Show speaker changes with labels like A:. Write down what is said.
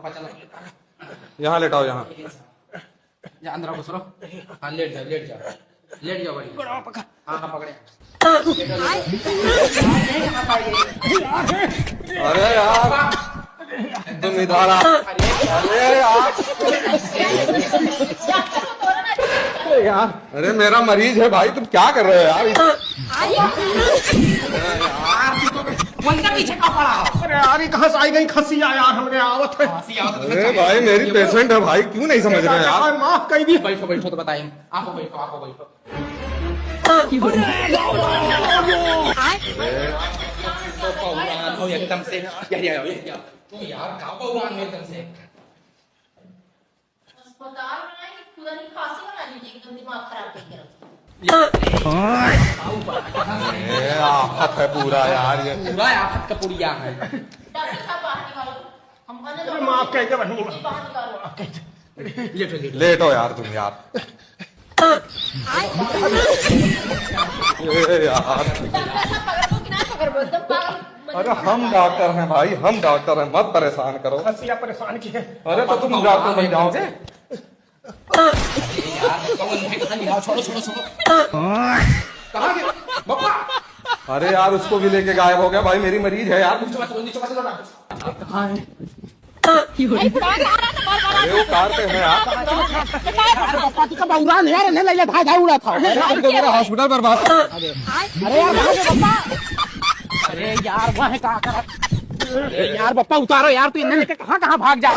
A: पापा चलो
B: यहाँ लेटाओ यहाँ।
A: जा अंदर आओ घुसरो। हाँ लेट जाओ लेट जाओ लेट जाओ बड़ी। हाँ हाँ पकड़े।
B: अरे यार तुम इधर आ। अरे यार अरे मेरा मरीज है भाई, तुम क्या कर रहे हो यार?
A: पीछे का पड़ा।
C: अरे यार ये कहाँ से आई गई खसिया यार हमरे आवत है।
B: अरे भाई मेरी पेशेंट है भाई, क्यों नहीं समझ रहे यार?
C: माफ कर दी।
A: बैठो बैठो तो बताइए। आपको बैठो आपको बैठो। एकदम से तुम यार काबू उड़ान एकदम से।
D: अस्पताल में खुदा नहीं खांसी बना लीजिए एकदम दिमाग खराब करके रखो।
B: आफत है पूरा यार, ये
A: पूरा आफत का पुड़िया है।
D: डॉक्टर साहब बाहर निकालो। हम कहने दो
C: माफ कह के बहनी
D: बाहर निकालो।
A: लेटो लेटो
B: लेटो यार तुम यार। ये यार
D: डॉक्टर साहब पकड़ को कि ना पकड़ वो एकदम पागल।
B: अरे हम डॉक्टर हैं भाई, हम डॉक्टर हैं, मत परेशान करो।
C: खसिया परेशान की है।
B: अरे तो तुम डॉक्टर बन जाओगे।
A: यार कौन है कहां निकाल। छोड़ो छोड़ो छोड़ो। कहां गए पापा?
B: अरे यार उसको भी लेके गायब हो गया भाई, मेरी मरीज है यार।
A: नीचे मत लो ना। कहां है?
D: भाई बुढ़ा आ रहा था बार बार।
B: अरे वो कार पे है यार।
C: पापा की का उड़ान यार नहीं ले ले भाग उड़ा था।
B: मेरा हॉस्पिटल बर्बाद।
C: अरे यार भाग पापा।
A: अरे यार वहां का कर।
C: यार पापा उतारो यार, तू इन्हें लेके कहां कहां भाग जा।